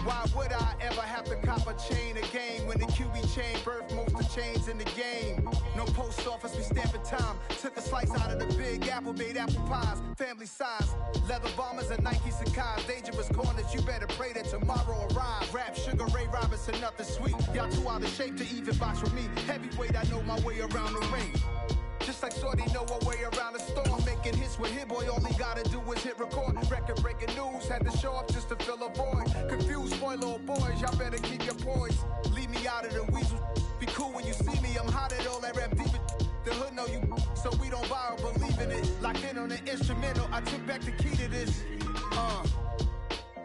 Why would I ever have to cop a chain again when the QB chain birthed most of the chains in the game? No post office, we stamping time. Took a slice out of the Big Apple, made apple pies, family size. Leather bombers and Nike Sacai's. Dangerous corners, you better pray that tomorrow arrives. Rap, Sugar Ray Robinson, nothing sweet. Y'all too out of shape to even box with me. Heavyweight, I know my way around the ring. Just like Shorty know her way around the storm. Making hits with Hit Boy, all he gotta do is hit record. Record breaking news, had to show up just to fill a void. Confused, spoiled little boys, y'all better keep your poise. Leave me out of the weasel. Be cool when you see me, I'm hot at all that rap deep. The hood know you, so we don't borrow, believe in it. Locked in on the instrumental, I took back the key to this.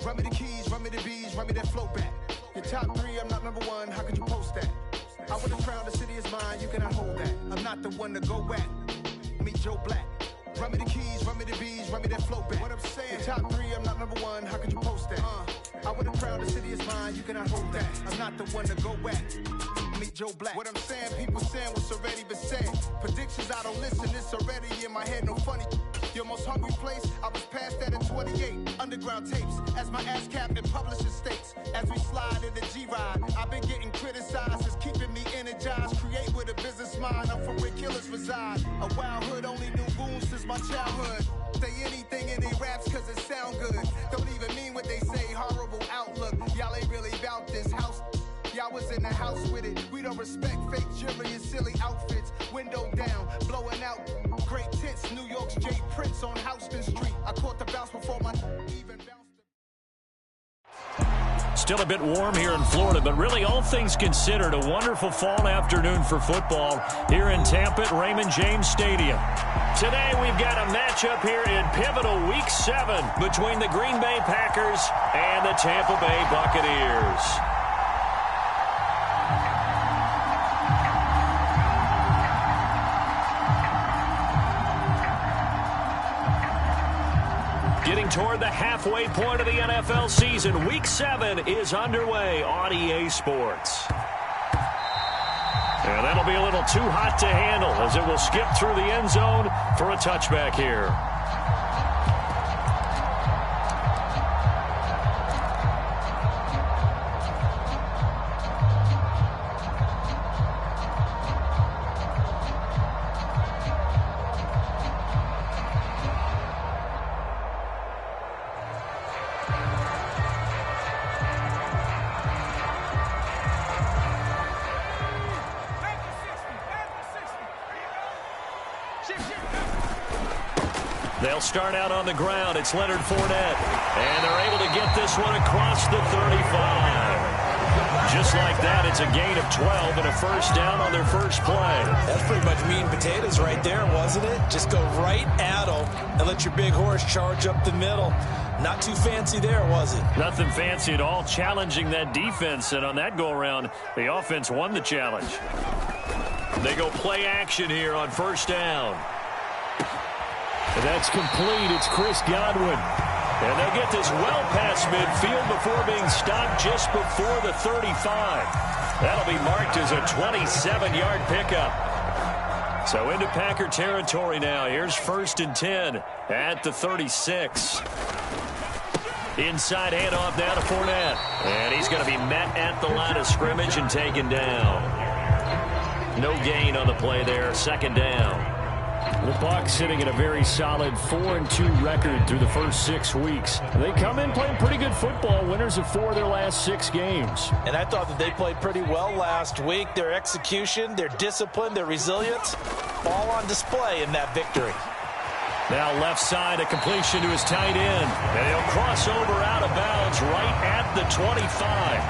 Run me the keys, run me the bees, run me that flow back. Your top 3, I'm not number 1, how could you post that? I would have crowned the city is mine, you cannot hold that. I'm not the one to go at. Meet Joe Black. Run me the keys, run me the bees, run me that flow back. What I'm saying, your top 3, I'm not number 1, how could you post that? I would have crowned the city is mine, you cannot hold that. I'm not the one to go at. Meet Joe Black. What I'm saying, people saying what's already been said. Predictions, I don't listen, it's already in my head, no funny. Your most hungry place, I was past that at 28. Underground tapes, as my ass cap in publishing states. As we slide in the G-Ride, I've been getting criticized, it's keeping me energized. Create with a business mind, I'm from where killers reside. A wild hood, only knew goons since my childhood. Say anything in they raps cause it sound good. Don't even mean what they say, horrible outlook. Y'all ain't really about this house. Y'all was in the house with it. We don't respect fake jewelry and silly outfits. Window down, blowing out great tits. New York's J. Prince on Houston Street. I caught the bounce before my even bounced. Still a bit warm here in Florida, but really all things considered, a wonderful fall afternoon for football here in Tampa at Raymond James Stadium. Today we've got a matchup here in pivotal Week 7 between the Green Bay Packers and the Tampa Bay Buccaneers. Getting toward the halfway point of the NFL season, Week 7 is underway on EA Sports. And that'll be a little too hot to handle as it will skip through the end zone for a touchback here. They'll start out on the ground. It's Leonard Fournette. And they're able to get this one across the 35. Just like that, it's a gain of 12 and a first down on their first play. That's pretty much meat and potatoes right there, wasn't it? Just go right at them and let your big horse charge up the middle. Not too fancy there, was it? Nothing fancy at all, challenging that defense. And on that go-around, the offense won the challenge. They go play action here on first down. And that's complete. It's Chris Godwin. And they'll get this well past midfield before being stopped just before the 35. That'll be marked as a 27-yard pickup. So into Packer territory now. Here's 1st and 10 at the 36. Inside handoff now to Fournette. And he's going to be met at the line of scrimmage and taken down. No gain on the play there. 2nd down. The Bucs sitting at a very solid 4-2 record through the first 6 weeks. They come in playing pretty good football, winners of 4 of their last 6 games. And I thought that they played pretty well last week. Their execution, their discipline, their resilience, all on display in that victory. Now left side, a completion to his tight end. And he'll cross over out of bounds right at the 25.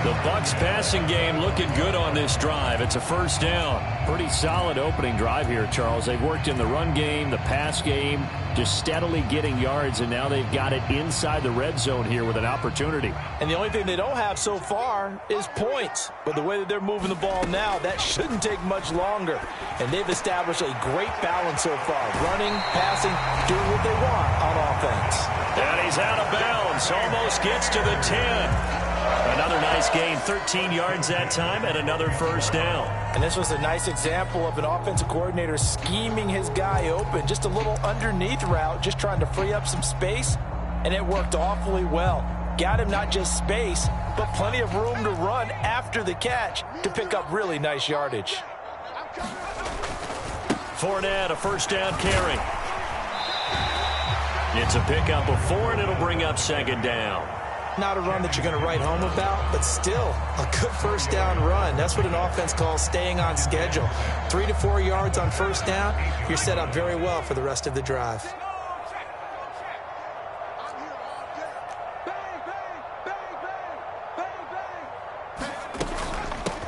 The Bucs passing game looking good on this drive. It's a first down. Pretty solid opening drive here, Charles. They've worked in the run game, the pass game, just steadily getting yards, and now they've got it inside the red zone here with an opportunity. And the only thing they don't have so far is points. But the way that they're moving the ball now, that shouldn't take much longer. And they've established a great balance so far. Running, passing, doing what they want on offense. And he's out of bounds. Almost gets to the 10. Another nice gain, 13 yards that time, and another first down. And this was a nice example of an offensive coordinator scheming his guy open. Just a little underneath route, just trying to free up some space, and it worked awfully well. got him not just space, but plenty of room to run after the catch to pick up really nice yardage. Fournette, a first down carry. It's a pickup of 4, and it'll bring up second down. Not a run that you're going to write home about, but still a good first down run. That's what an offense calls staying on schedule. 3 to 4 yards on first down, you're set up very well for the rest of the drive.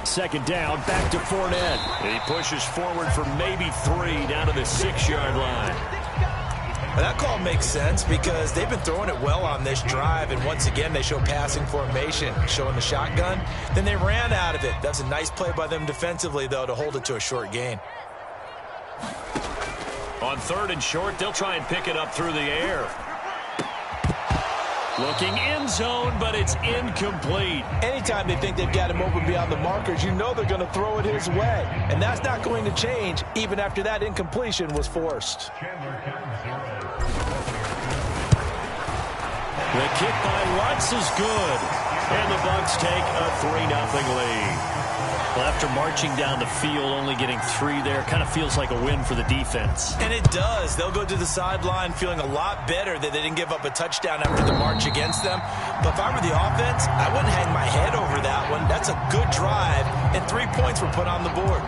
Second down, back to Fournette. He pushes forward for maybe 3 down to the 6-yard line. That call makes sense because they've been throwing it well on this drive, and once again they show passing formation, showing the shotgun. Then they ran out of it. That's a nice play by them defensively, though, to hold it to a short gain. On 3rd and short, they'll try and pick it up through the air. Looking end zone, but it's incomplete. Anytime they think they've got him open beyond the markers, you know they're going to throw it his way. And that's not going to change even after that incompletion was forced. The kick by Lutz is good. And the Bucs take a 3-0 lead. Well, after marching down the field, only getting 3 there, kind of feels like a win for the defense. And it does. They'll go to the sideline feeling a lot better that they didn't give up a touchdown after the march against them. But if I were the offense, I wouldn't hang my head over that one. That's a good drive, and 3 points were put on the board.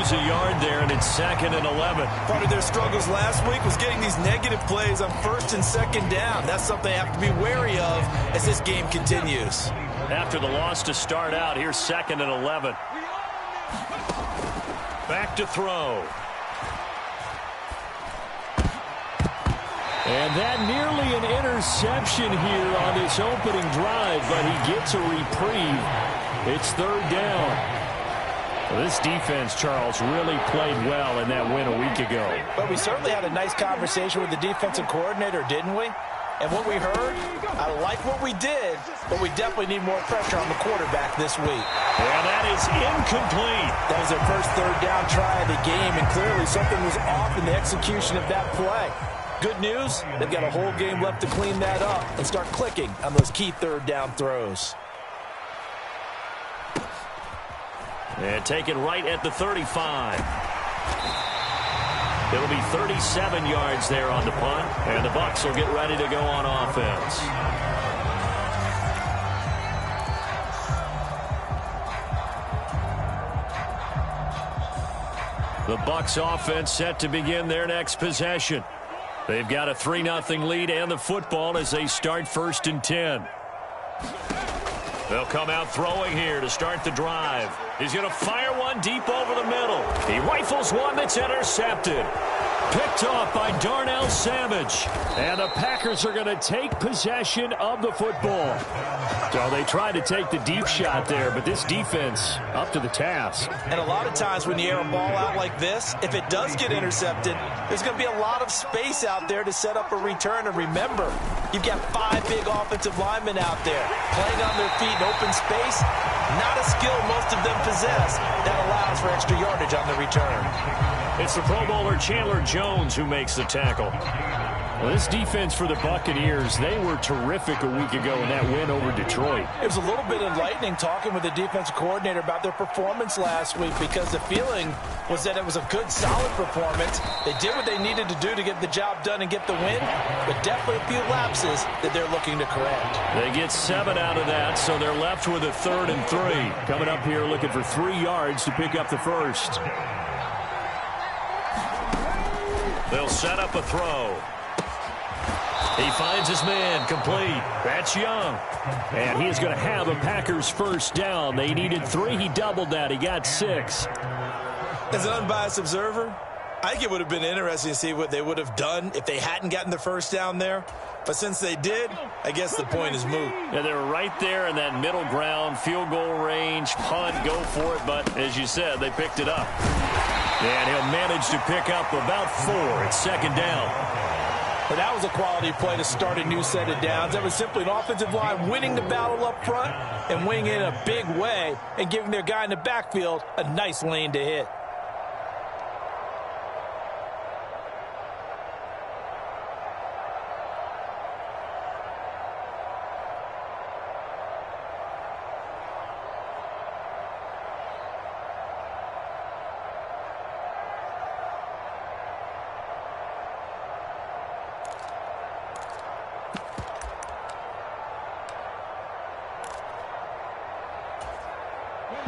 A yard there, and it's 2nd and 11. Part of their struggles last week was getting these negative plays on 1st and 2nd down. That's something they have to be wary of as this game continues. After the loss to start out, here's 2nd and 11. Back to throw. And that nearly an interception here on this opening drive, but he gets a reprieve. It's 3rd down. Well, this defense, Charles, really played well in that win a week ago. But we certainly had a nice conversation with the defensive coordinator, didn't we? And what we heard, I like what we did, but we definitely need more pressure on the quarterback this week. And that is incomplete. That was their first 3rd down try of the game, and clearly something was off in the execution of that play. Good news, they've got a whole game left to clean that up and start clicking on those key 3rd down throws. And taken right at the 35. It'll be 37 yards there on the punt, and the Bucs will get ready to go on offense. The Bucs offense set to begin their next possession. They've got a 3-0 lead and the football as they start 1st and 10. They'll come out throwing here to start the drive. He's going to fire one deep over the middle. He rifles one that's intercepted. Picked off by Darnell Savage. And the Packers are going to take possession of the football. So they tried to take the deep shot there, but this defense up to the task. And a lot of times when you air a ball out like this, if it does get intercepted, there's going to be a lot of space out there to set up a return. And remember, you've got 5 big offensive linemen out there playing on their feet in open space. Not a skill most of them possess that allows for extra yardage on the return. It's the Pro Bowler Chandler Jones who makes the tackle. Well, this defense for the Buccaneers, they were terrific a week ago in that win over Detroit. It was a little bit enlightening talking with the defensive coordinator about their performance last week because the feeling was that it was a good, solid performance. They did what they needed to do to get the job done and get the win, but definitely a few lapses that they're looking to correct. They get 7 out of that, so they're left with a 3rd and 3. Coming up here looking for 3 yards to pick up the first. They'll set up a throw. He finds his man, complete. That's Young. And he is going to have a Packers first down. They needed 3. He doubled that. He got 6. As an unbiased observer, I think it would have been interesting to see what they would have done if they hadn't gotten the first down there. But since they did, I guess the point is moot. Yeah, they were right there in that middle ground, field goal range, punt, go for it. But as you said, they picked it up. And he'll manage to pick up about 4. It's second down. But that was a quality play to start a new set of downs. That was simply an offensive line winning the battle up front and winning it in a big way and giving their guy in the backfield a nice lane to hit.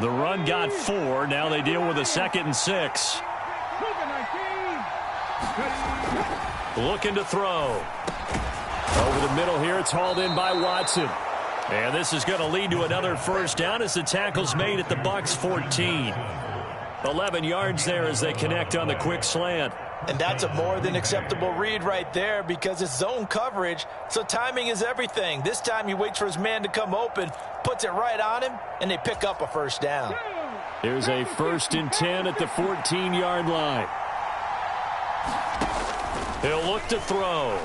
The run got 4. Now they deal with a 2nd and 6. Looking to throw. Over the middle here, it's hauled in by Watson. And this is going to lead to another first down as the tackle's made at the Bucs 14. 11 yards there as they connect on the quick slant. And that's a more than acceptable read right there because it's zone coverage, so timing is everything. This time he waits for his man to come open, puts it right on him, and they pick up a first down. Here's a 1st and 10 at the 14-yard line. He'll look to throw.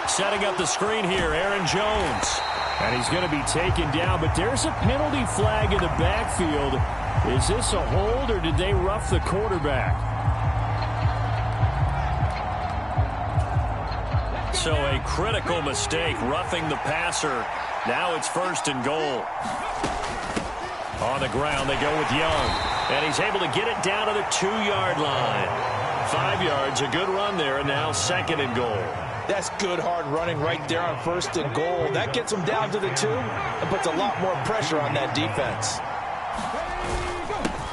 Setting up the screen here, Aaron Jones. And he's going to be taken down, but there's a penalty flag in the backfield. Is this a hold, or did they rough the quarterback? So a critical mistake, roughing the passer. Now it's 1st and goal. On the ground, they go with Young. And he's able to get it down to the 2-yard line. 5 yards, a good run there, and now 2nd and goal. That's good hard running right there on 1st and goal. That gets them down to the 2 and puts a lot more pressure on that defense.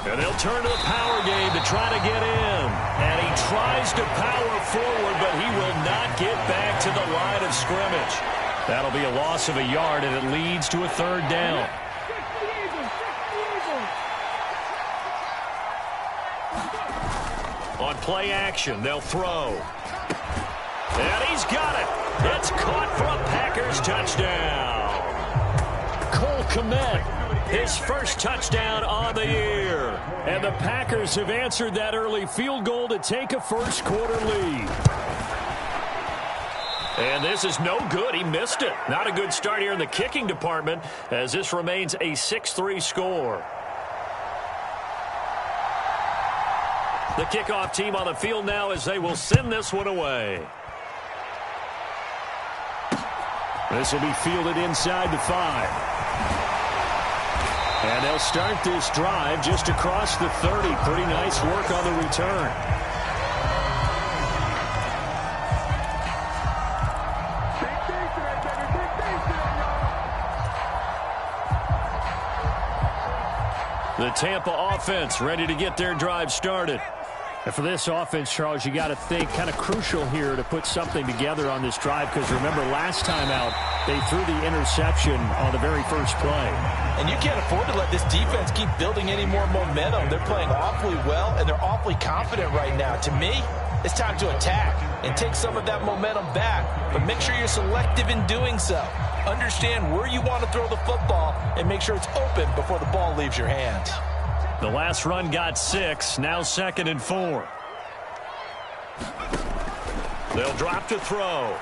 And they'll turn to the power game to try to get in. And he tries to power forward, but he will not get back to the line of scrimmage. That'll be a loss of a yard, and it leads to a 3rd down. On play action, they'll throw. And he's got it. It's caught for a Packers touchdown. Cole Kmet, his first touchdown on the year. And the Packers have answered that early field goal to take a first-quarter lead. And this is no good. He missed it. Not a good start here in the kicking department as this remains a 6-3 score. The kickoff team on the field now as they will send this one away. This will be fielded inside the 5. And they'll start this drive just across the 30. Pretty nice work on the return. The Tampa offense ready to get their drive started. And for this offense, Charles, you got to think kind of crucial here to put something together on this drive because remember last time out they threw the interception on the very first play. And you can't afford to let this defense keep building any more momentum. They're playing awfully well and they're awfully confident right now. To me, it's time to attack and take some of that momentum back, but make sure you're selective in doing so. Understand where you want to throw the football and make sure it's open before the ball leaves your hands. The last run got 6, now 2nd and 4. They'll drop to throw.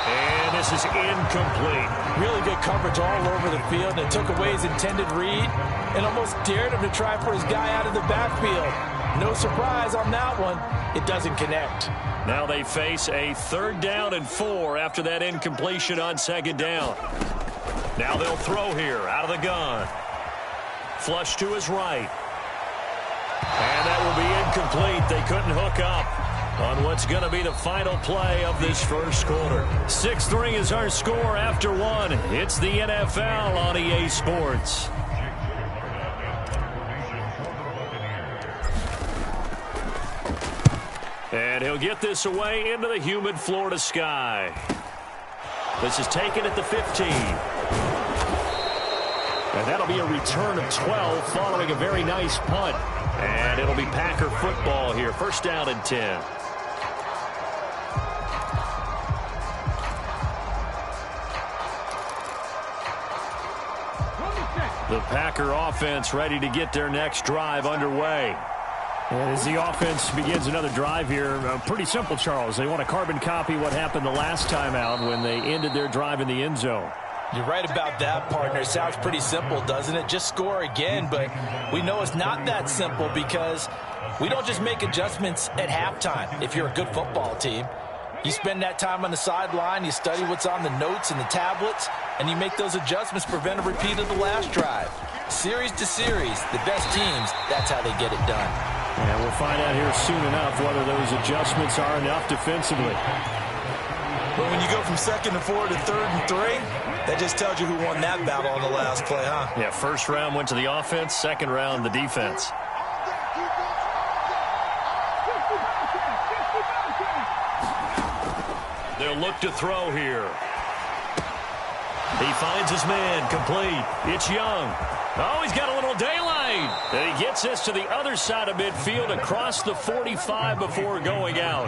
And this is incomplete. Really good coverage all over the field, and it took away his intended read and almost dared him to try for his guy out of the backfield. No surprise on that one. It doesn't connect. Now they face a 3rd down and 4 after that incompletion on 2nd down. Now they'll throw here out of the gun. Flush to his right. And that will be incomplete. They couldn't hook up on what's going to be the final play of this first quarter. 6-3 is our score after 1. It's the NFL on EA Sports. And he'll get this away into the humid Florida sky. This is taken at the 15. And that'll be a return of 12 following a very nice punt. And it'll be Packer football here. First down and 10. The Packer offense ready to get their next drive underway. And as the offense begins another drive here, pretty simple, Charles. They want to carbon copy what happened the last time out when they ended their drive in the end zone. You're right about that, partner. It sounds pretty simple, doesn't it? Just score again, but we know it's not that simple because we don't just make adjustments at halftime if you're a good football team. You spend that time on the sideline, you study what's on the notes and the tablets, and you make those adjustments, prevent a repeat of the last drive. Series to series, the best teams, that's how they get it done. And we'll find out here soon enough whether those adjustments are enough defensively. But when you go from 2nd and 4 to 3rd and 3, that just tells you who won that battle on the last play, huh? Yeah, first round went to the offense, second round the defense. They'll look to throw here. He finds his man, complete. It's Young. Oh, he's got a little daylight. And he gets this to the other side of midfield across the 45 before going out.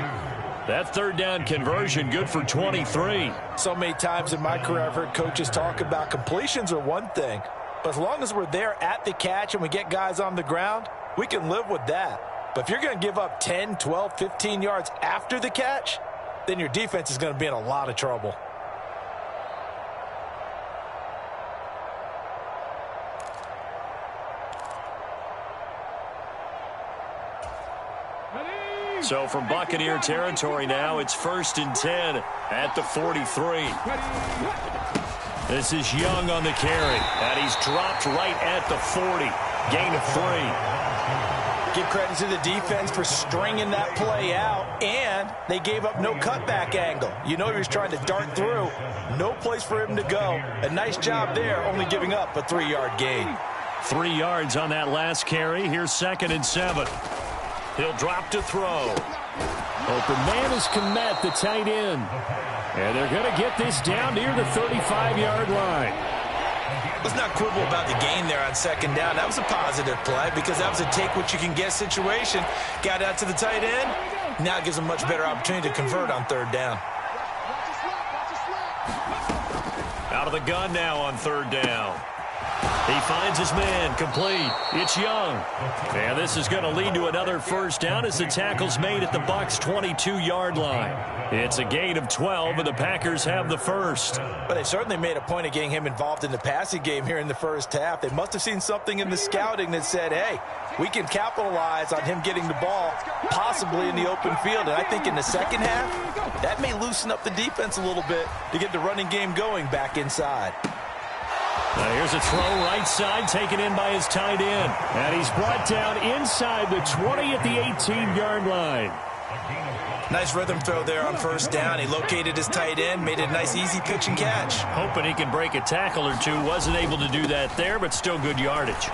That third down conversion good for 23. So many times in my career I've heard coaches talk about completions are one thing, but as long as we're there at the catch and we get guys on the ground, we can live with that. But if you're going to give up 10, 12, 15 yards after the catch, then your defense is going to be in a lot of trouble. So from Buccaneer territory now, it's 1st and 10 at the 43. This is Young on the carry, and he's dropped right at the 40. Gain of 3. Give credit to the defense for stringing that play out, and they gave up no cutback angle. You know he was trying to dart through. No place for him to go. A nice job there, only giving up a 3-yard gain. 3 yards on that last carry. Here's 2nd and 7. He'll drop to throw. Open man is Kmet, the tight end. And they're going to get this down near the 35-yard line. Let's not quibble about the gain there on 2nd down. That was a positive play because that was a take-what-you-can-get situation. Got out to the tight end. Now it gives them a much better opportunity to convert on 3rd down. Out of the gun now on 3rd down. He finds his man, complete. It's Young. And this is going to lead to another first down as the tackle's made at the Bucs' 22-yard line. It's a gain of 12, and the Packers have the first. But they certainly made a point of getting him involved in the passing game here in the first half. They must have seen something in the scouting that said, hey, we can capitalize on him getting the ball, possibly in the open field. And I think in the second half, that may loosen up the defense a little bit to get the running game going back inside. Now here's a throw right side taken in by his tight end. And he's brought down inside the 20 at the 18-yard line. Nice rhythm throw there on 1st down. He located his tight end, made it a nice easy pitch and catch. Hoping he can break a tackle or two. Wasn't able to do that there, but still good yardage.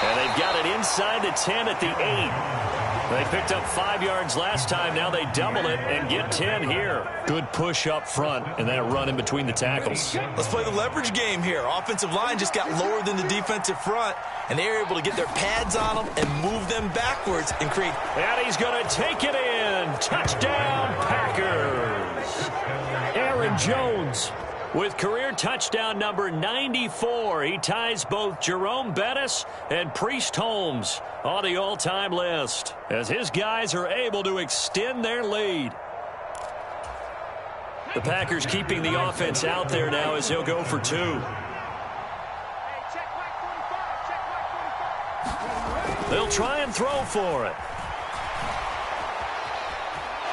And they've got it inside the 10 at the 8. They picked up 5 yards last time. Now they double it and get 10 here. Good push up front and that run in between the tackles. Let's play the leverage game here. Offensive line just got lower than the defensive front, and they were able to get their pads on them and move them backwards and create. And he's going to take it in. Touchdown, Packers. Aaron Jones with career touchdown number 94. He ties both Jerome Bettis and Priest Holmes on the all-time list as his guys are able to extend their lead. The Packers keeping the offense out there now as he'll go for 2. They'll try and throw for it.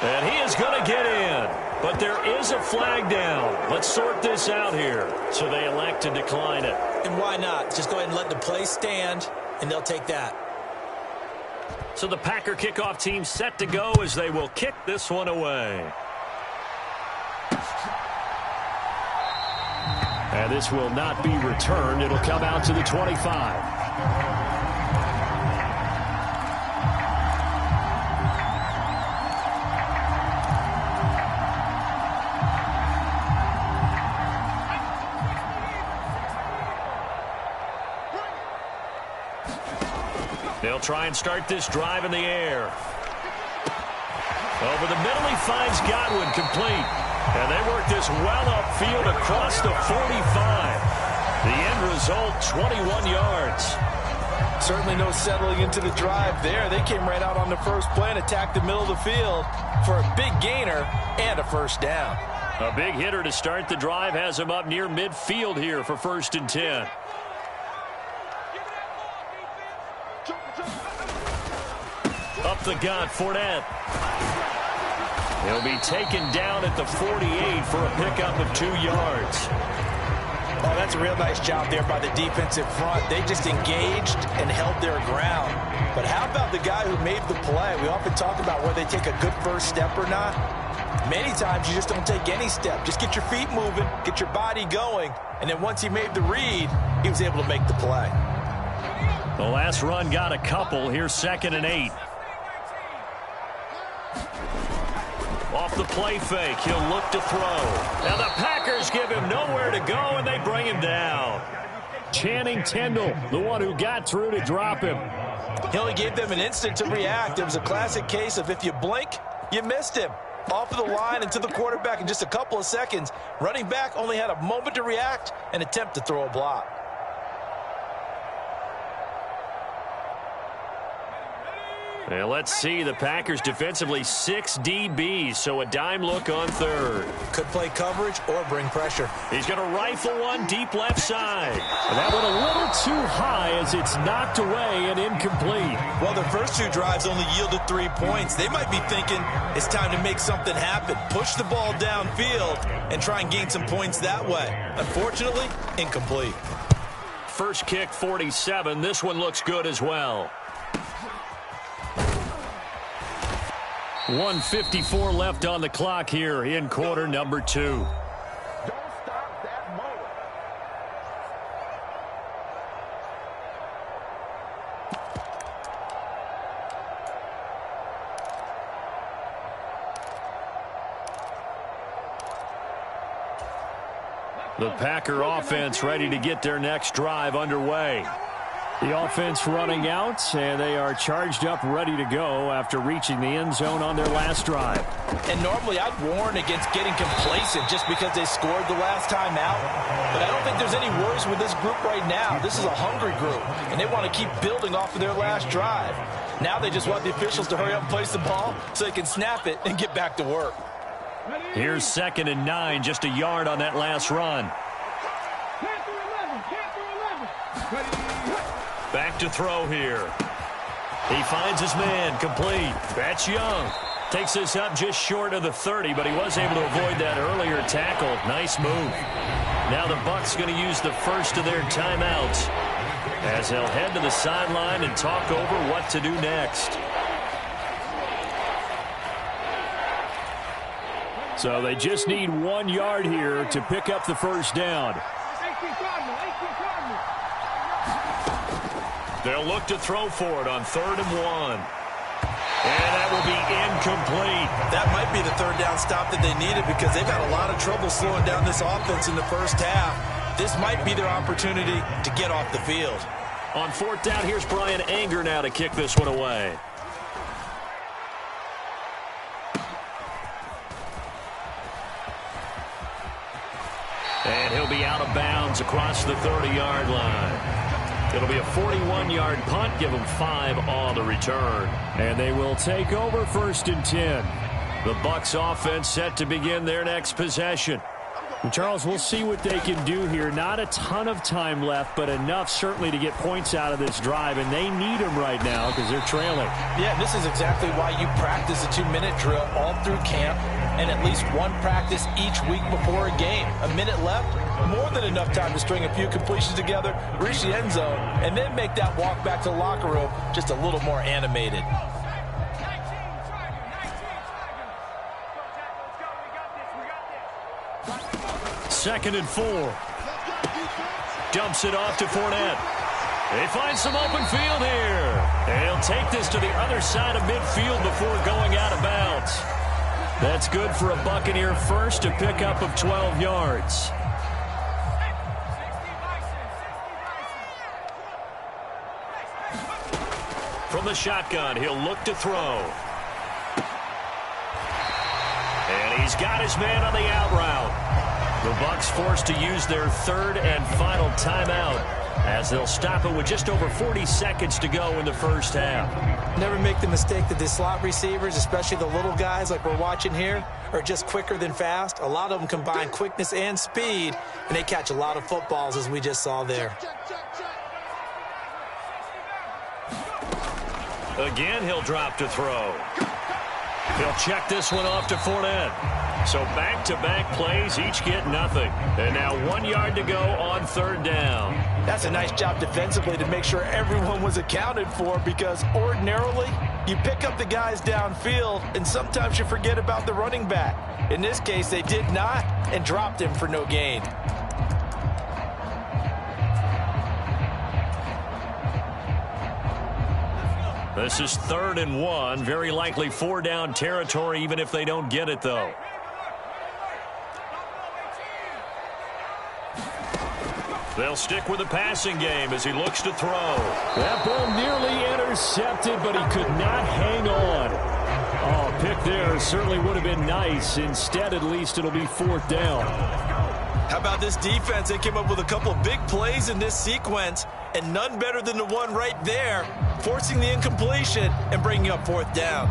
And he is going to get in. But there is a flag down. Let's sort this out here. So they elect to decline it. And why not? Just go ahead and let the play stand, and they'll take that. So the Packer kickoff team set to go as they will kick this one away. And this will not be returned. It'll come out to the 25. They'll try and start this drive in the air. Over the middle, he finds Godwin, complete. And they work this well upfield across the 45. The end result, 21 yards. Certainly no settling into the drive there. They came right out on the first play and attacked the middle of the field for a big gainer and a first down. A big hitter to start the drive has him up near midfield here for 1st and 10. Up the gut, Fournette. He'll be taken down at the 48 for a pickup of 2 yards. Oh, that's a real nice job there by the defensive front. They just engaged and held their ground. But how about the guy who made the play? We often talk about whether they take a good first step or not. Many times you just don't take any step. Just get your feet moving, get your body going, and then once he made the read, he was able to make the play. The last run got a couple. Here's 2nd and 8. Off the play fake, he'll look to throw. Now the Packers give him nowhere to go, and they bring him down. Channing Tindall, the one who got through to drop him. He only gave them an instant to react. It was a classic case of if you blink, you missed him. Off of the line and to the quarterback in just a couple of seconds. Running back only had a moment to react and attempt to throw a block. And let's see, the Packers defensively 6 DBs, so a dime look on 3rd. Could play coverage or bring pressure. He's going to rifle one deep left side. And that went a little too high as it's knocked away and incomplete. Well, their first 2 drives only yielded 3 points. They might be thinking it's time to make something happen. Push the ball downfield and try and gain some points that way. Unfortunately, incomplete. First kick, 47. This one looks good as well. 1:54 left on the clock here in quarter number 2. The Packer offense ready to get their next drive underway. The offense running out, and they are charged up, ready to go after reaching the end zone on their last drive. And normally I'd warn against getting complacent just because they scored the last time out. But I don't think there's any worries with this group right now. This is a hungry group, and they want to keep building off of their last drive. Now they just want the officials to hurry up and place the ball so they can snap it and get back to work. Here's 2nd and 9, just a yard on that last run. Back to throw here. He finds his man, complete. That's Young. Takes this up just short of the 30, but he was able to avoid that earlier tackle. Nice move. Now the Bucs going to use the first of their timeouts as they'll head to the sideline and talk over what to do next. So they just need 1 yard here to pick up the first down. They'll look to throw for it on 3rd and 1. And that will be incomplete. That might be the 3rd down stop that they needed because they've had a lot of trouble slowing down this offense in the first half. This might be their opportunity to get off the field. On 4th down, here's Brian Anger now to kick this one away. And he'll be out of bounds across the 30-yard line. It'll be a 41-yard punt. Give them 5 on the return. And they will take over 1st and 10. The Bucs offense set to begin their next possession. And Charles, we'll see what they can do here. Not a ton of time left, but enough certainly to get points out of this drive. And they need them right now because they're trailing. Yeah, this is exactly why you practice a 2-minute drill all through camp and at least one practice each week before a game. A minute left, more than enough time to string a few completions together, reach the end zone, and then make that walk back to the locker room just a little more animated. Second and 4. Dumps it off to Fournette. They find some open field here. And he'll take this to the other side of midfield before going out of bounds. That's good for a Buccaneer first, a pickup of 12 yards. from the shotgun. He'll look to throw. And he's got his man on the out route. The Bucs forced to use their third and final timeout as they'll stop it with just over 40 seconds to go in the first half. Never make the mistake that the slot receivers, especially the little guys like we're watching here, are just quicker than fast. A lot of them combine quickness and speed, and they catch a lot of footballs, as we just saw there. Again, he'll drop to throw. He'll check this one off to Fournette. So back-to-back plays, each get nothing. And now 1 yard to go on third down. That's a nice job defensively to make sure everyone was accounted for, because ordinarily you pick up the guys downfield and sometimes you forget about the running back. In this case, they did not and dropped him for no gain. This is 3rd and 1. Very likely 4-down territory, even if they don't get it, though. They'll stick with the passing game as he looks to throw. That ball nearly intercepted, but he could not hang on. Oh, pick there certainly would have been nice. Instead, at least it'll be 4th down. How about this defense? They came up with a couple of big plays in this sequence, and none better than the one right there, forcing the incompletion and bringing up 4th down.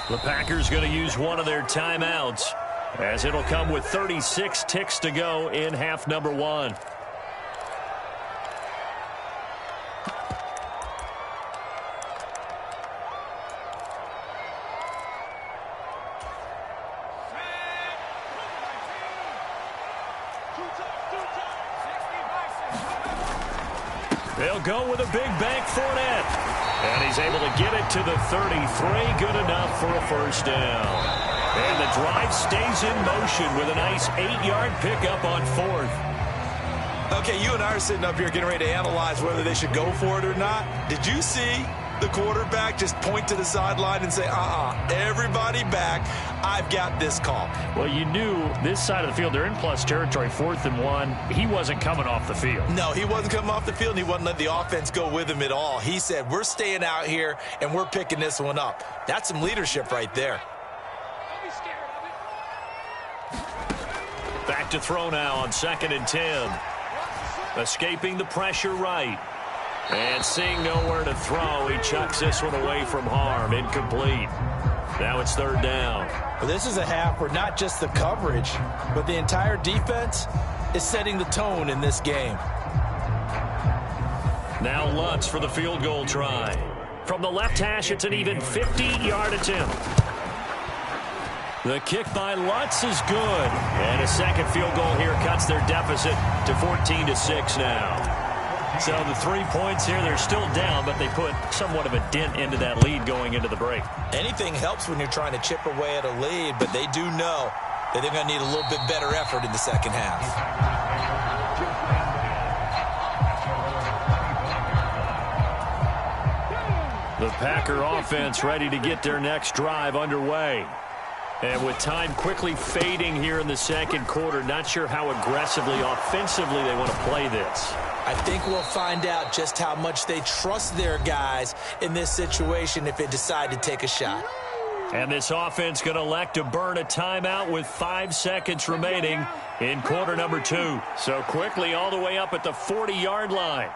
The Packers going to use one of their timeouts, as it'll come with 36 ticks to go in half number 1. They'll go with a big bank Fournette. And he's able to get it to the 33. Good enough for a first down. And the drive stays in motion with a nice 8-yard pickup on 4th. Okay, you and I are sitting up here getting ready to analyze whether they should go for it or not. Did you see the quarterback just point to the sideline and say, everybody back, I've got this call? Well, you knew this side of the field, they're in plus territory, 4th and 1. He wasn't coming off the field. No, he wasn't coming off the field, and he wasn't letting the offense go with him at all. He said, we're staying out here, and we're picking this one up. That's some leadership right there. Back to throw now on 2nd and 10. Escaping the pressure right. And seeing nowhere to throw, he chucks this one away from harm. Incomplete. Now it's 3rd down. Well, this is a half where not just the coverage, but the entire defense is setting the tone in this game. Now Lutz for the field goal try. From the left hash, it's an even 50-yard attempt. The kick by Lutz is good. And a second field goal here cuts their deficit to 14-6 now. So the 3 points here, they're still down, but they put somewhat of a dent into that lead going into the break. Anything helps when you're trying to chip away at a lead, but they do know that they're going to need a little bit better effort in the second half. The Packer offense ready to get their next drive underway. And with time quickly fading here in the second quarter, not sure how aggressively, offensively they want to play this. I think we'll find out just how much they trust their guys in this situation if they decide to take a shot. And this offense going to elect to burn a timeout with 5 seconds remaining in quarter number 2. So quickly all the way up at the 40-yard line.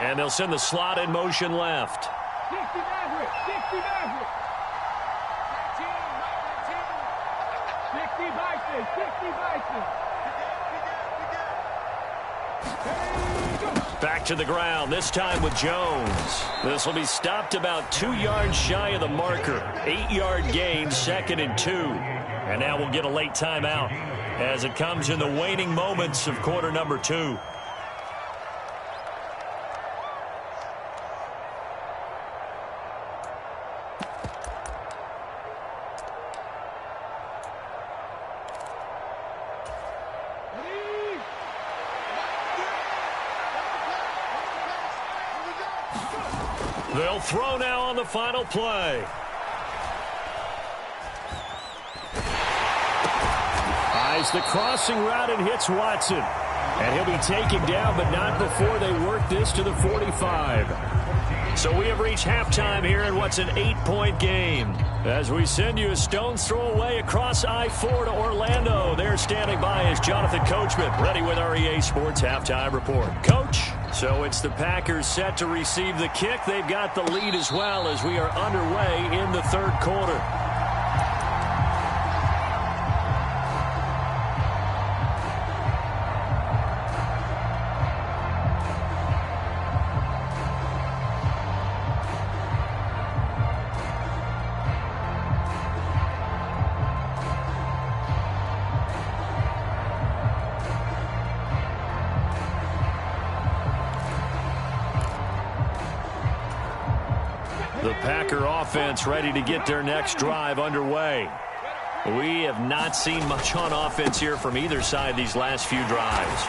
And they'll send the slot in motion left. Back to the ground, this time with Jones. This will be stopped about 2 yards shy of the marker. 8-yard gain, 2nd and 2. And now we'll get a late timeout as it comes in the waning moments of quarter number 2. They'll throw now on the final play. tries the crossing route and hits Watson. And he'll be taken down, but not before they work this to the 45. So we have reached halftime here in what's an 8-point game. As we send you a stone's throw away across I-4 to Orlando. There standing by is Jonathan Coachman, ready with our EA Sports Halftime Report. Coach, so it's the Packers set to receive the kick. They've got the lead as well as we are underway in the third quarter. The Packer offense ready to get their next drive underway. We have not seen much on offense here from either side these last few drives.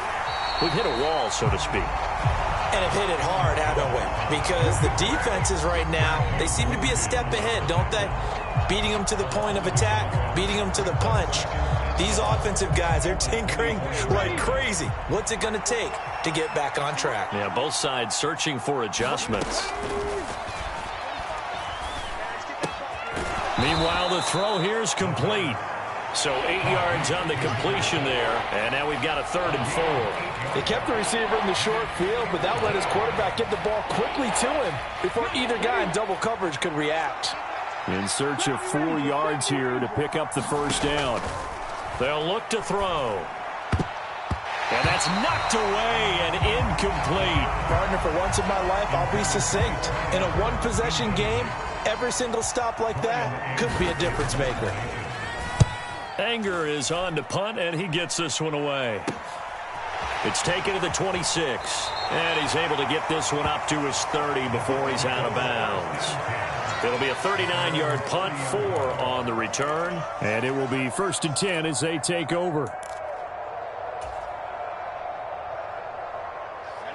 We've hit a wall, so to speak. And have hit it hard, haven't we? Because the defenses right now, they seem to be a step ahead, don't they? Beating them to the point of attack, beating them to the punch. These offensive guys, they're tinkering like crazy. What's it going to take to get back on track? Yeah, both sides searching for adjustments. Meanwhile, the throw here is complete. So 8 yards on the completion there, and now we've got a 3rd and 4. They kept the receiver in the short field, but that let his quarterback get the ball quickly to him before either guy in double coverage could react. In search of 4 yards here to pick up the first down. They'll look to throw. And that's knocked away and incomplete. Partner, for once in my life, I'll be succinct. In a one-possession game, every single stop like that could be a difference maker. Anger is on to punt, and he gets this one away. It's taken to the 26, and he's able to get this one up to his 30 before he's out of bounds. It'll be a 39-yard punt, 4 on the return. And it will be 1st and 10 as they take over.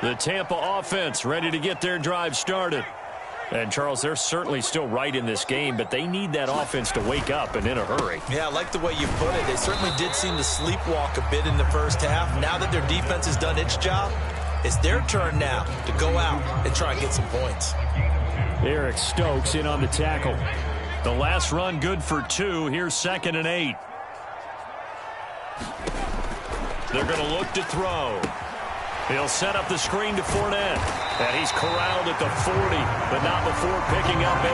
The Tampa offense ready to get their drive started. And, Charles, they're certainly still right in this game, but they need that offense to wake up and in a hurry. Yeah, I like the way you put it. They certainly did seem to sleepwalk a bit in the first half. Now that their defense has done its job, it's their turn now to go out and try and get some points. Eric Stokes in on the tackle. The last run good for 2. Here's 2nd and 8. They're going to look to throw. He'll set up the screen to Fournette. And he's corralled at the 40, but not before picking up 8.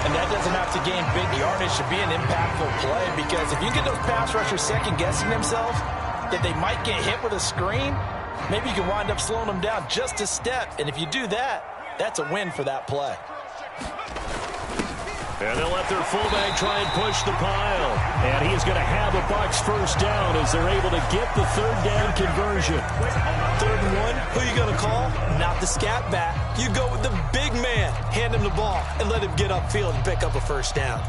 And that doesn't have to gain big yardage to be an impactful play, because if you get those pass rushers second-guessing themselves that they might get hit with a screen, maybe you can wind up slowing them down just a step. And if you do that, that's a win for that play. And they'll let their fullback try and push the pile. And he is going to have the Bucs first down as they're able to get the 3rd down conversion. 3rd and 1, who are you going to call? Not the scat back. You go with the big man. Hand him the ball and let him get upfield and pick up a first down.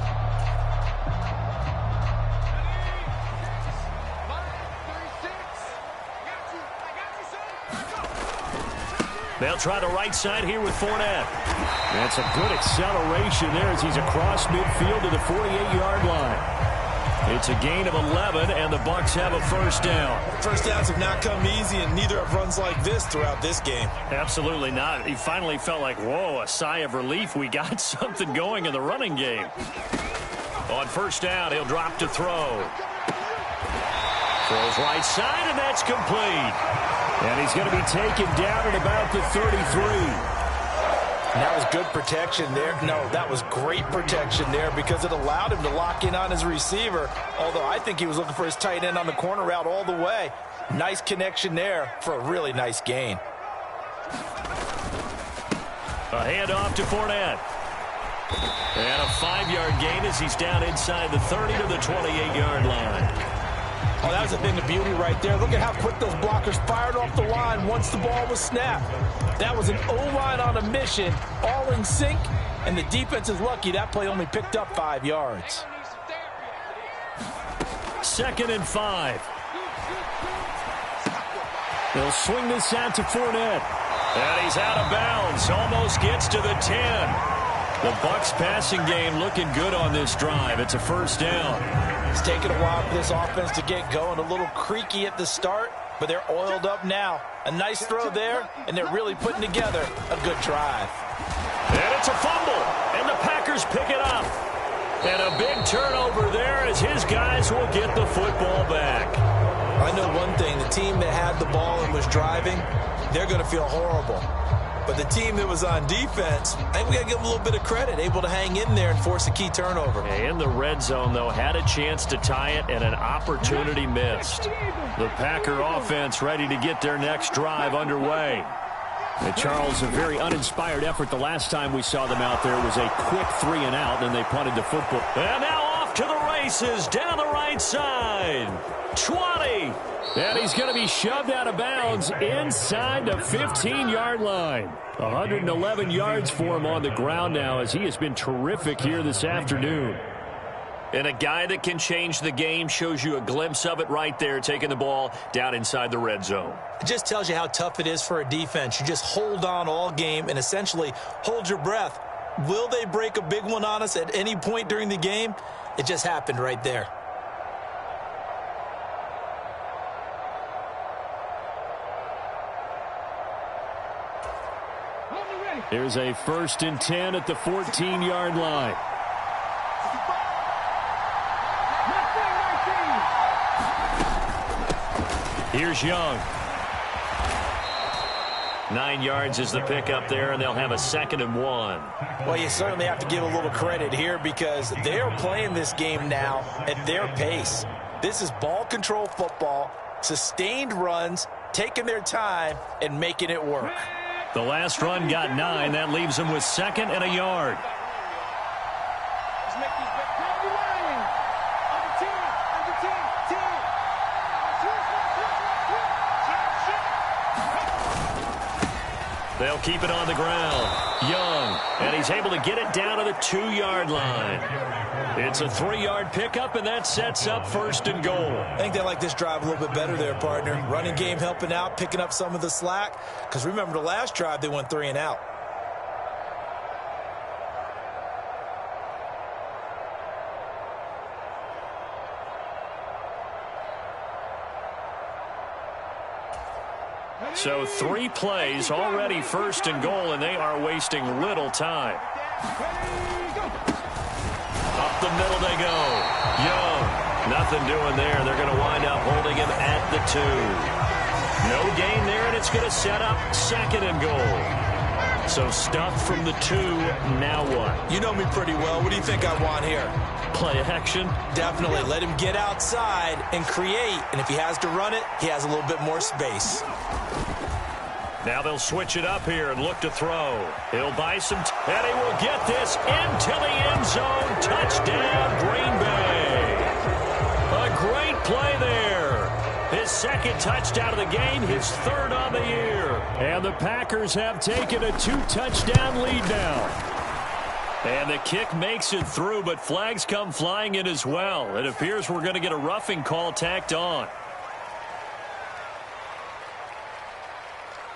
They'll try the right side here with Fournette. That's a good acceleration there as he's across midfield to the 48-yard line. It's a gain of 11, and the Bucs have a first down. First downs have not come easy, and neither have runs like this throughout this game. Absolutely not. He finally felt like, whoa, a sigh of relief. We got something going in the running game. On first down, he'll drop to throw. Throws right side, and that's complete. And he's going to be taken down at about the 33. And that was good protection there. No, that was great protection there because it allowed him to lock in on his receiver, although I think he was looking for his tight end on the corner route all the way. Nice connection there for a really nice gain. A handoff to Fournette. And a 5-yard gain as he's down inside the 30 to the 28-yard line. Oh, that was a thing of beauty right there. Look at how quick those blockers fired off the line once the ball was snapped. That was an O-line on a mission, all in sync, and the defense is lucky that play only picked up 5 yards. 2nd and 5. They'll swing this out to Fournette. And he's out of bounds, almost gets to the 10. The Bucs passing game looking good on this drive. It's a first down. It's taken a while for this offense to get going. A little creaky at the start, but they're oiled up now. A nice throw there, and they're really putting together a good drive. And it's a fumble, and the Packers pick it up. And a big turnover there as his guys will get the football back. I know one thing. The team that had the ball and was driving, they're going to feel horrible. But the team that was on defense, I think we got to give them a little bit of credit, able to hang in there and force a key turnover. In the red zone, though, had a chance to tie it and an opportunity missed. The Packer offense ready to get their next drive underway. And Charles, a very uninspired effort the last time we saw them out there. It was a quick 3-and-out, and they punted the football. And now off to the races down the right side. 20. And he's going to be shoved out of bounds inside the 15-yard line. 111 yards for him on the ground now as he has been terrific here this afternoon. And a guy that can change the game shows you a glimpse of it right there, taking the ball down inside the red zone. It just tells you how tough it is for a defense. You just hold on all game and essentially hold your breath. Will they break a big one on us at any point during the game? It just happened right there. Here's a 1st and 10 at the 14-yard line. Here's Young. 9 yards is the pickup there, and they'll have a 2nd and 1. Well, you certainly have to give a little credit here because they are playing this game now at their pace. This is ball control football, sustained runs, taking their time, and making it work. The last run got 9. That leaves them with 2nd and a yard. They'll keep it on the ground. Young, and he's able to get it down to the 2-yard line. It's a 3-yard pickup, and that sets up 1st and goal. I think they like this drive a little bit better there, partner. Running game helping out, picking up some of the slack. Because remember, the last drive, they went 3-and-out. So 3 plays, already 1st and goal, and they are wasting little time. Up the middle they go. Young, nothing doing there. They're going to wind up holding him at the 2. No gain there, and it's going to set up 2nd and goal. So stuff from the 2, now what? You know me pretty well. What do you think I want here? Play action? Definitely. Let him get outside and create. And if he has to run it, he has a little bit more space. Now they'll switch it up here and look to throw. He'll buy some, and he will get this into the end zone. Touchdown, Green Bay. A great play there. His 2nd touchdown of the game, his 3rd on the year. And the Packers have taken a 2-touchdown lead now. And the kick makes it through, but flags come flying in as well. It appears we're going to get a roughing call tacked on.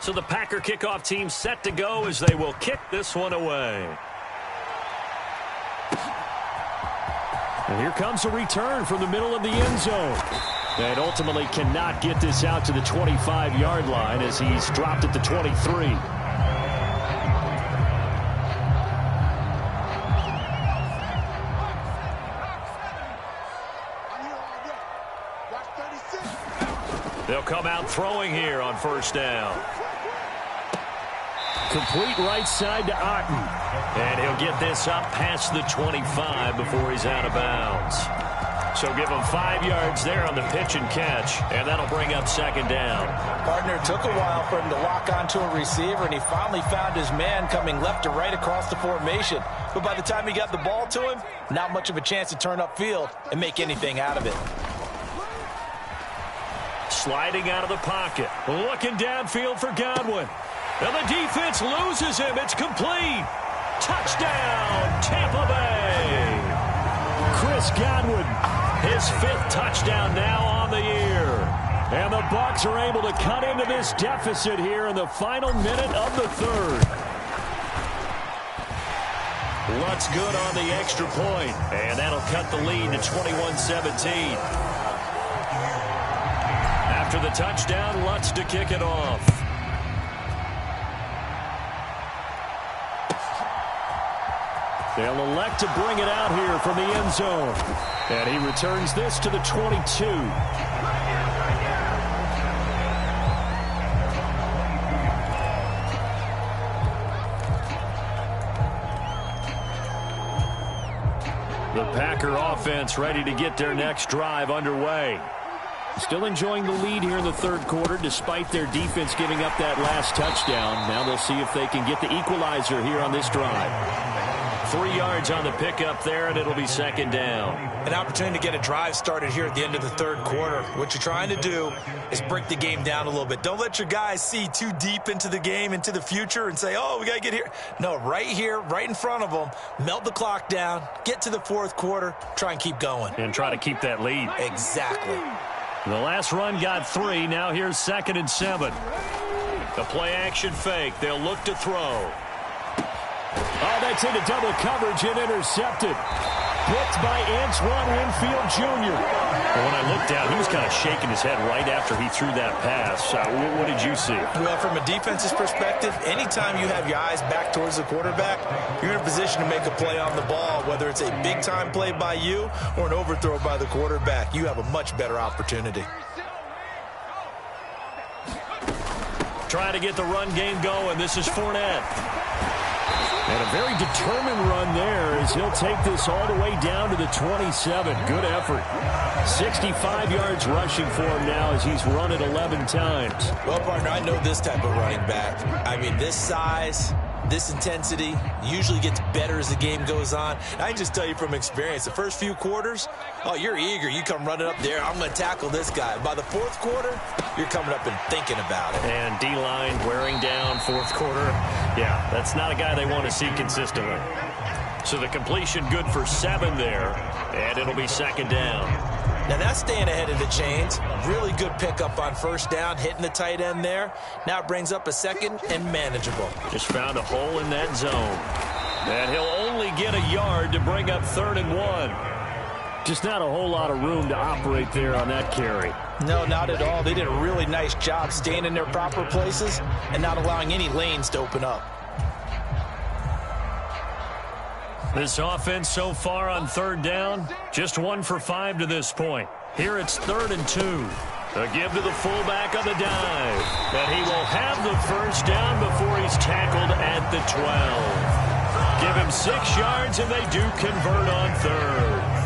So the Packer kickoff team set to go as they will kick this one away. And here comes a return from the middle of the end zone. And ultimately cannot get this out to the 25-yard line as he's dropped at the 23. They'll come out throwing here on 1st down. Complete right side to Otten. And he'll get this up past the 25 before he's out of bounds. So give him 5 yards there on the pitch and catch, and that'll bring up 2nd down. Partner, took a while for him to lock onto a receiver, and he finally found his man coming left to right across the formation. But by the time he got the ball to him, not much of a chance to turn upfield and make anything out of it. Sliding out of the pocket. Looking downfield for Godwin. And the defense loses him. It's complete. Touchdown, Tampa Bay. Chris Godwin. His 5th touchdown now on the year. And the Bucs are able to cut into this deficit here in the final minute of the 3rd. Lutz good on the extra point, and that'll cut the lead to 21-17. After the touchdown, Lutz to kick it off. They'll elect to bring it out here from the end zone. And he returns this to the 22. The Packer offense ready to get their next drive underway. Still enjoying the lead here in the third quarter despite their defense giving up that last touchdown. Now they'll see if they can get the equalizer here on this drive. 3 yards on the pickup there, and it'll be second down. An opportunity to get a drive started here at the end of the third quarter. What you're trying to do is break the game down a little bit. Don't let your guys see too deep into the game, into the future, and say, oh, we got to get here. No, right here, right in front of them, melt the clock down, get to the fourth quarter, try and keep going. And try to keep that lead. Exactly. The last run got 3. Now here's 2nd and 7. The play-action fake. They'll look to throw. Oh, that's into double coverage and intercepted. Picked by Antoine Winfield Jr. Well, when I looked down, he was kind of shaking his head right after he threw that pass. What did you see? Well, from a defense's perspective, anytime you have your eyes back towards the quarterback, you're in a position to make a play on the ball, whether it's a big-time play by you or an overthrow by the quarterback. You have a much better opportunity. Trying to get the run game going. This is Fournette. And a very determined run there as he'll take this all the way down to the 27. Good effort. 65 yards rushing for him now as he's run it 11 times. Well, partner, I know this type of running back. I mean, this size, this intensity usually gets better as the game goes on. I can just tell you from experience, the first few quarters, oh, you're eager. You come running up there, I'm going to tackle this guy. By the fourth quarter, you're coming up and thinking about it. And D-line wearing down fourth quarter. Yeah, that's not a guy they want to see consistently. So the completion good for 7 there, and it'll be second down. Now that's staying ahead of the chains. Really good pickup on first down, hitting the tight end there. Now it brings up a second and manageable. Just found a hole in that zone. And he'll only get a yard to bring up 3rd and 1. Just not a whole lot of room to operate there on that carry. No, not at all. They did a really nice job staying in their proper places and not allowing any lanes to open up. This offense so far on 3rd down, just 1 for 5 to this point. Here it's 3rd and 2. A give to the fullback on the dive. And he will have the first down before he's tackled at the 12. Give him 6 yards, and they do convert on 3rd.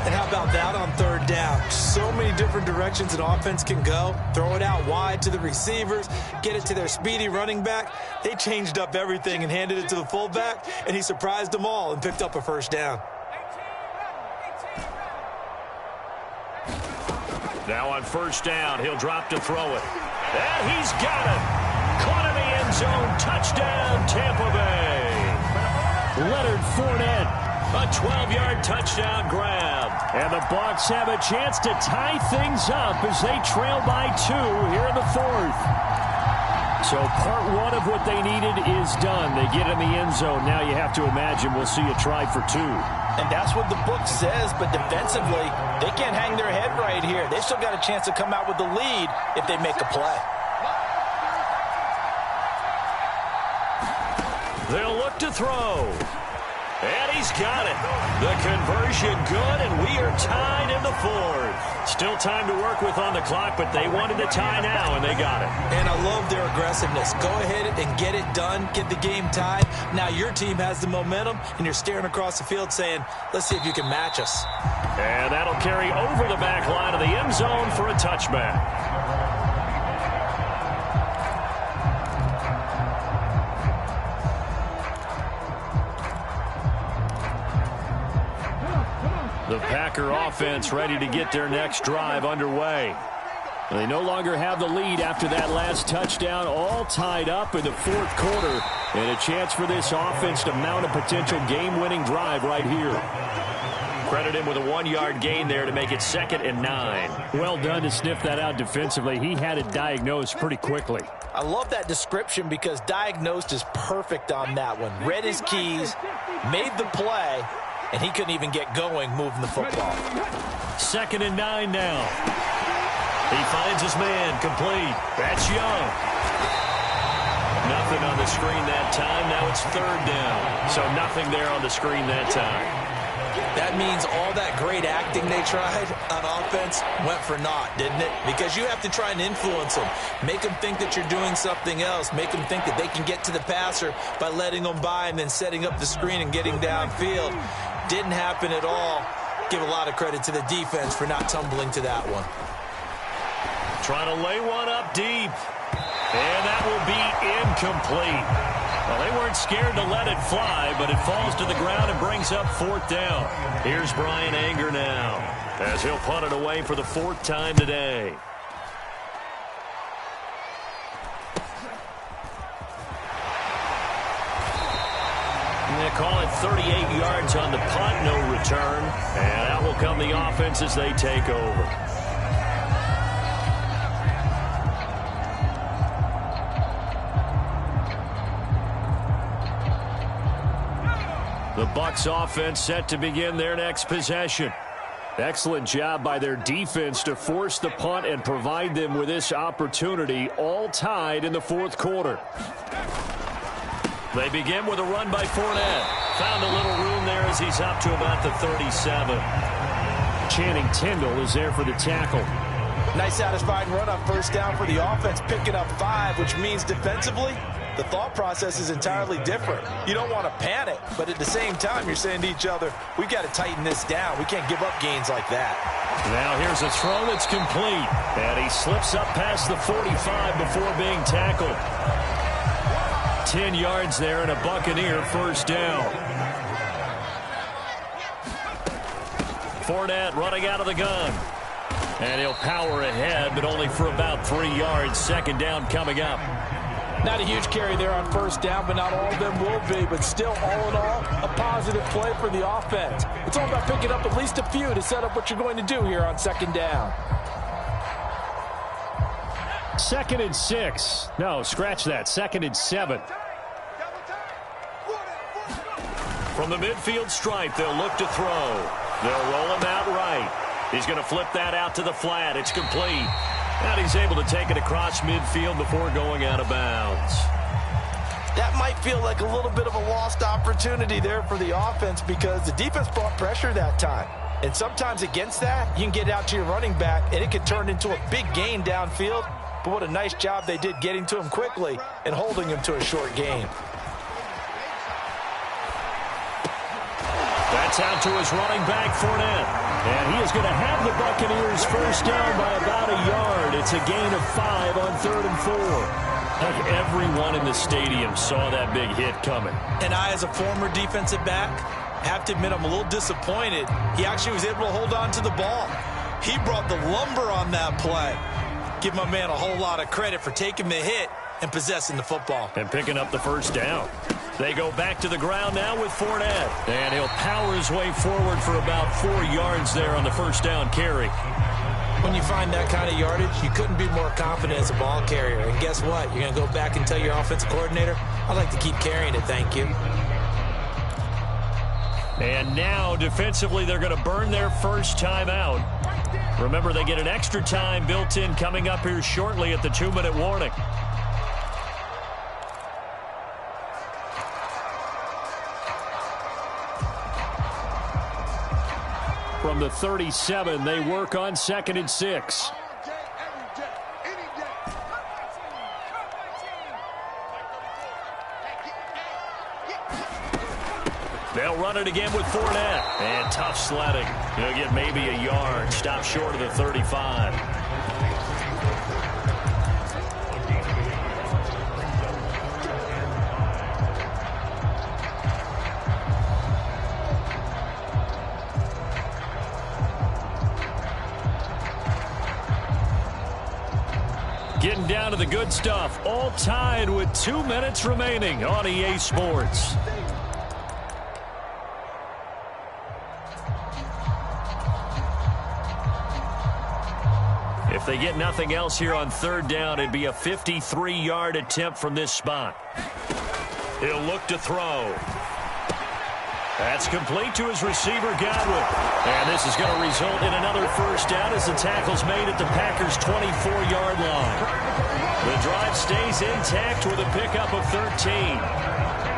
And how about that on 3rd down? So many different directions an offense can go. Throw it out wide to the receivers, get it to their speedy running back. They changed up everything and handed it to the fullback, and he surprised them all and picked up a first down. Now on first down, he'll drop to throw it. And he's got it. Caught in the end zone. Touchdown, Tampa Bay. Leonard Fournette. A 12-yard touchdown grab. And the Bucs have a chance to tie things up as they trail by 2 here in the 4th. So part 1 of what they needed is done. They get in the end zone. Now you have to imagine we'll see a try for 2. And that's what the book says, but defensively, they can't hang their head right here. They still got a chance to come out with the lead if they make a play. They'll look to throw. And he's got it. The conversion good, and we are tied in the 4th. Still time to work with on the clock, but they wanted to tie now, and they got it. And I love their aggressiveness. Go ahead and get it done, get the game tied. Now your team has the momentum, and you're staring across the field saying, let's see if you can match us. And that'll carry over the back line of the end zone for a touchback. The Packer offense ready to get their next drive underway. They no longer have the lead after that last touchdown, all tied up in the 4th quarter. And a chance for this offense to mount a potential game-winning drive right here. Credit him with a 1-yard gain there to make it 2nd and 9. Well done to sniff that out defensively. He had it diagnosed pretty quickly. I love that description because diagnosed is perfect on that one. Read his keys, made the play, and he couldn't even get going moving the football. 2nd and 9 now. He finds his man, complete. That's Young. Nothing on the screen that time. Now it's 3rd down. So nothing there on the screen that time. That means all that great acting they tried on offense went for naught, didn't it? Because you have to try and influence them. Make them think that you're doing something else. Make them think that they can get to the passer by letting them by and then setting up the screen and getting downfield. Didn't happen at all. Give a lot of credit to the defense for not tumbling to that one. Trying to lay one up deep. And that will be incomplete. Well, they weren't scared to let it fly, but it falls to the ground and brings up 4th down. Here's Brian Anger now, as he'll punt it away for the 4th time today. And they call it 38 yards on the punt, no return. And out will come the offense as they take over. The Bucs offense set to begin their next possession. Excellent job by their defense to force the punt and provide them with this opportunity, all tied in the 4th quarter. They begin with a run by Fournette. Found a little room there as he's up to about the 37. Channing Tindall is there for the tackle. Nice satisfying run on 1st down for the offense, picking up 5, which means defensively, the thought process is entirely different. You don't want to panic, but at the same time, you're saying to each other, we've got to tighten this down. We can't give up gains like that. Now here's a throw that's complete. And he slips up past the 45 before being tackled. 10 yards there and a Buccaneer 1st down. Fournette running out of the gun. And he'll power ahead, but only for about 3 yards. 2nd down coming up. Not a huge carry there on 1st down, but not all of them will be. But still, all in all, a positive play for the offense. It's all about picking up at least a few to set up what you're going to do here on 2nd down. 2nd and 6. No, scratch that. 2nd and 7. From the midfield stripe, they'll look to throw. They'll roll him out right. He's going to flip that out to the flat. It's complete. And he's able to take it across midfield before going out of bounds. That might feel like a little bit of a lost opportunity there for the offense because the defense brought pressure that time. And sometimes against that, you can get out to your running back, and it could turn into a big gain downfield. But what a nice job they did getting to him quickly and holding him to a short gain. That's out to his running back, Fournette. And he is going to have the Buccaneers 1st down by about a yard. It's a gain of 5 on 3rd and 4. Like everyone in the stadium saw that big hit coming. And I, as a former defensive back, have to admit I'm a little disappointed. He actually was able to hold on to the ball. He brought the lumber on that play. Give my man a whole lot of credit for taking the hit and possessing the football. And picking up the 1st down. They go back to the ground now with Fournette. And he'll power his way forward for about 4 yards there on the 1st down carry. When you find that kind of yardage, you couldn't be more confident as a ball carrier. And guess what? You're going to go back and tell your offensive coordinator, I'd like to keep carrying it, thank you. And now, defensively, they're going to burn their 1st time out. Remember, they get an extra time built in coming up here shortly at the 2-minute warning. From the 37, they work on 2nd and 6. They'll run it again with Fournette. And tough sledding. He'll get maybe a yard. Stop short of the 35. Getting down to the good stuff. All tied with 2 minutes remaining on EA Sports. they get nothing else here on third down, it'd be a 53-yard attempt from this spot. He'll look to throw. That's complete to his receiver, Godwin. And this is going to result in another first down as the tackle's made at the Packers' 24-yard line. The drive stays intact with a pickup of 13.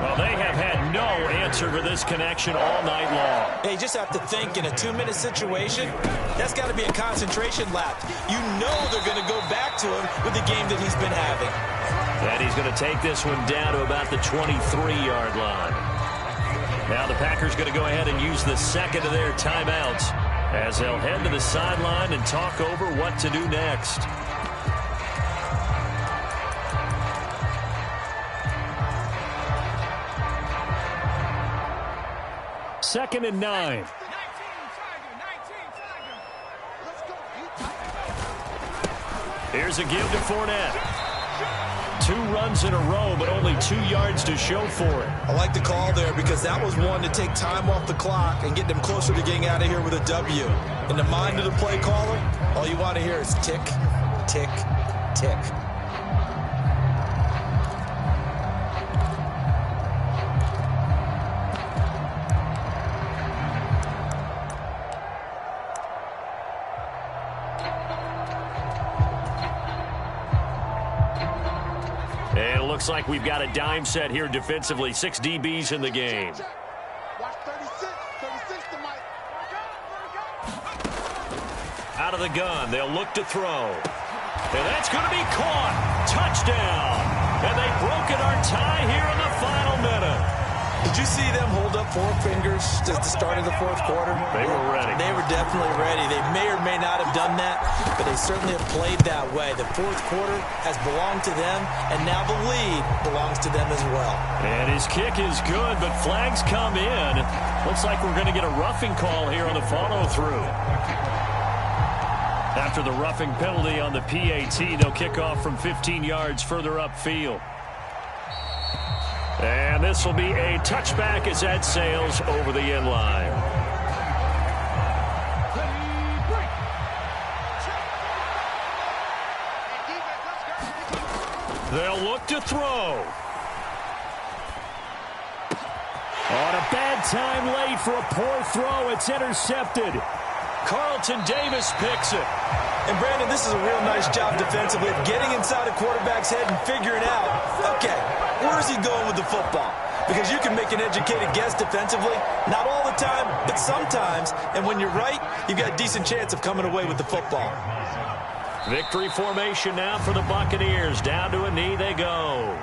Well, they have had no answer for this connection all night long. Hey, you just have to think in a 2-minute situation, that's got to be a concentration lap. You know they're going to go back to him with the game that he's been having. And he's going to take this one down to about the 23-yard line. Now the Packers going to go ahead and use the second of their timeouts as they'll head to the sideline and talk over what to do next. Second and 9. Here's a give to Fournette. 2 runs in a row, but only 2 yards to show for it. I like the call there because that was one to take time off the clock and get them closer to getting out of here with a W. In the mind of the play caller, all you want to hear is tick, tick, tick. Looks like we've got a dime set here defensively. 6 DBs in the game. Out of the gun, they'll look to throw. And that's going to be caught. Touchdown. And they've broken our tie here in the final minute. Did you see them hold up 4 fingers at the start of the fourth quarter? They were ready. They were definitely ready. They may or may not have done that, but they certainly have played that way. The fourth quarter has belonged to them, and now the lead belongs to them as well. And his kick is good, but flags come in. Looks like we're going to get a roughing call here on the follow-through. After the roughing penalty on the PAT, they'll kick off from 15 yards further upfield. And this will be a touchback as that sails over the end line. They'll look to throw. On a bad time late for a poor throw. It's intercepted. Carlton Davis picks it. And, Brandon, this is a real nice job defensively of getting inside a quarterback's head and figuring out, okay, where is he going with the football? Because you can make an educated guess defensively. Not all the time, but sometimes. And when you're right, you've got a decent chance of coming away with the football. Victory formation now for the Buccaneers. Down to a knee they go.